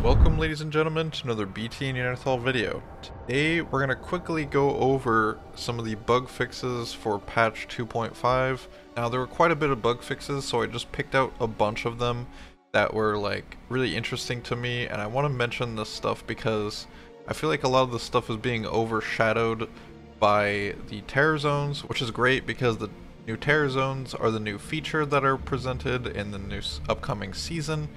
Welcome, ladies and gentlemen, to another BTNeanderthal video. Today we're going to quickly go over some of the bug fixes for patch 2.5. Now there were quite a bit of bug fixes, so I just picked out a bunch of them that were like really interesting to me, and I want to mention this stuff because I feel like a lot of this stuff is being overshadowed by the terror zones, which is great because the new terror zones are the new feature that are presented in the new upcoming season,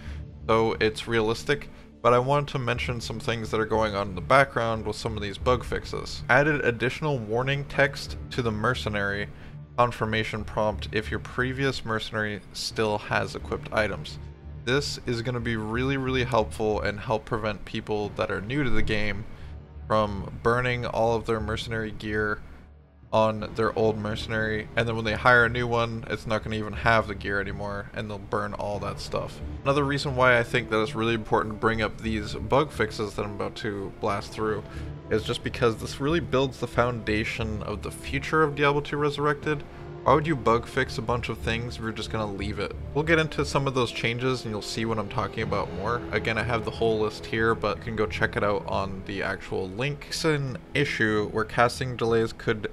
so it's realistic. But I wanted to mention some things that are going on in the background with some of these bug fixes. Added additional warning text to the mercenary confirmation prompt if your previous mercenary still has equipped items. This is going to be really helpful and help prevent people that are new to the game from burning all of their mercenary gear on their old mercenary, and then when they hire a new one, it's not going to even have the gear anymore, and they'll burn all that stuff. Another reason why I think that it's really important to bring up these bug fixes that I'm about to blast through is just because this really builds the foundation of the future of Diablo 2 Resurrected. Why would you bug fix a bunch of things if you're just going to leave it? We'll get into some of those changes and you'll see what I'm talking about more. Again, I have the whole list here, but you can go check it out on the actual link. It's an issue where casting delays could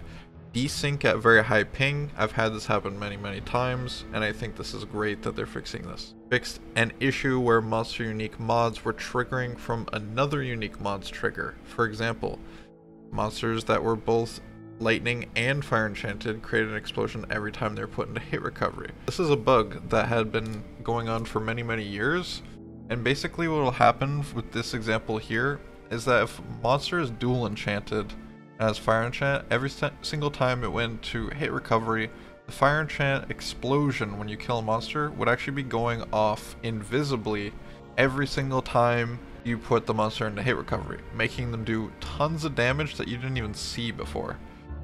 desync at very high ping. I've had this happen many times, and I think this is great that they're fixing this. Fixed an issue where monster unique mods were triggering from another unique mod's trigger. For example, monsters that were both lightning and fire enchanted created an explosion every time they were put into hit recovery. This is a bug that had been going on for many years, and basically what will happen with this example here is that if a monster is dual enchanted as fire enchant, every single time it went to hit recovery, the fire enchant explosion when you kill a monster would actually be going off invisibly every single time you put the monster into hit recovery, making them do tons of damage that you didn't even see before.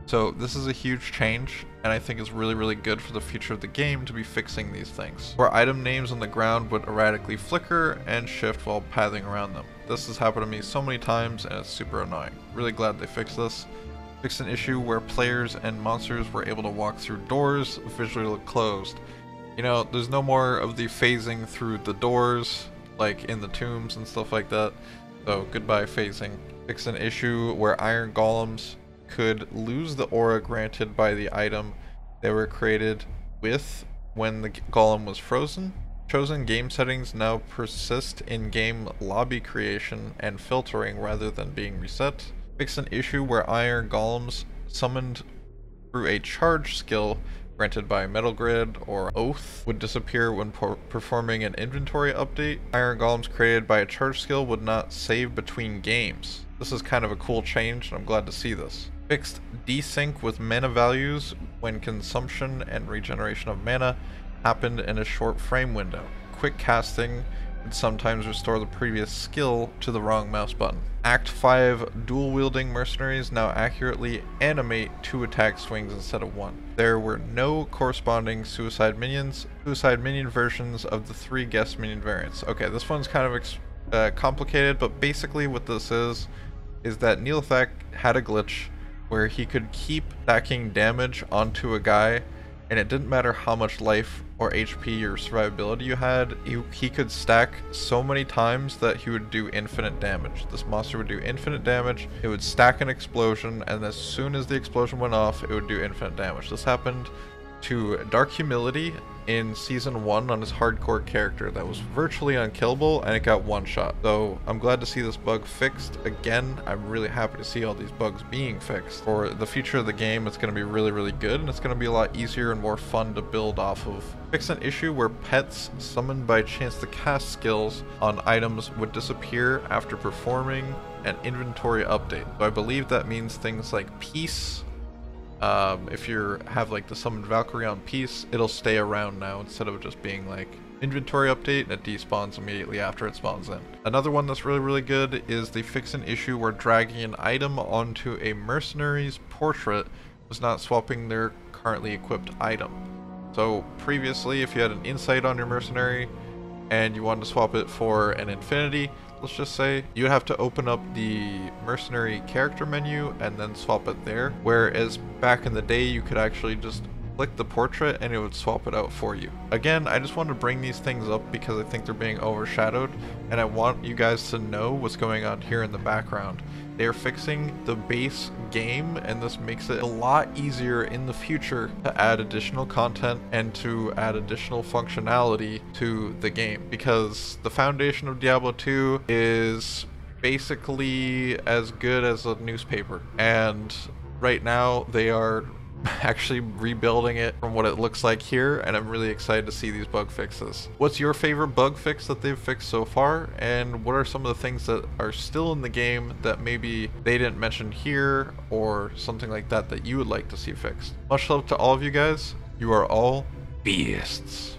So this is a huge change, and I think it's really good for the future of the game to be fixing these things. Where item names on the ground would erratically flicker and shift while pathing around them. This has happened to me so many times and it's super annoying. Really glad they fixed this. Fixed an issue where players and monsters were able to walk through doors visually look closed. You know, there's no more of the phasing through the doors like in the tombs and stuff like that. So goodbye phasing. Fixed an issue where iron golems could lose the aura granted by the item they were created with when the golem was frozen. Chosen game settings now persist in game lobby creation and filtering rather than being reset. Fixed an issue where iron golems summoned through a charge skill granted by Metal Grid or Oath would disappear when performing an inventory update. Iron golems created by a charge skill would not save between games. This is kind of a cool change, and I'm glad to see this. Fixed desync with mana values when consumption and regeneration of mana happened in a short frame window. Quick casting would sometimes restore the previous skill to the wrong mouse button. Act 5 dual wielding mercenaries now accurately animate 2 attack swings instead of 1. There were no corresponding suicide minions. Suicide minion versions of the 3 guest minion variants. Okay, this one's kind of complicated, but basically what this is that Neelthak had a glitch where he could keep stacking damage onto a guy, and it didn't matter how much life or HP or survivability you had, he could stack so many times that he would do infinite damage. This monster would do infinite damage, it would stack an explosion, and as soon as the explosion went off, it would do infinite damage. This happened to Dark Humility in Season 1 on his hardcore character that was virtually unkillable, and it got one shot. So I'm glad to see this bug fixed. Again, I'm really happy to see all these bugs being fixed. For the future of the game, it's going to be really good, and it's going to be a lot easier and more fun to build off of. Fix an issue where pets summoned by chance to cast skills on items would disappear after performing an inventory update. So I believe that means things like peace. If you have like the summoned Valkyrie on peace, it'll stay around now instead of just being like inventory update and it despawns immediately after it spawns in. Another one that's really good is they fix an issue where dragging an item onto a mercenary's portrait was not swapping their currently equipped item. So previously, if you had an insight on your mercenary and you wanted to swap it for an infinity, let's just say, you have to open up the mercenary character menu and then swap it there. Whereas back in the day, you could actually just click the portrait and it would swap it out for you. Again, I just want to bring these things up because I think they're being overshadowed, and I want you guys to know what's going on here in the background. They are fixing the base game, and this makes it a lot easier in the future to add additional content and to add additional functionality to the game, because the foundation of Diablo 2 is basically as good as a newspaper, and right now they are actually rebuilding it from what it looks like here, and I'm really excited to see these bug fixes. What's your favorite bug fix that they've fixed so far, and what are some of the things that are still in the game that maybe they didn't mention here, or something like that that you would like to see fixed? Much love to all of you guys. You are all beasts.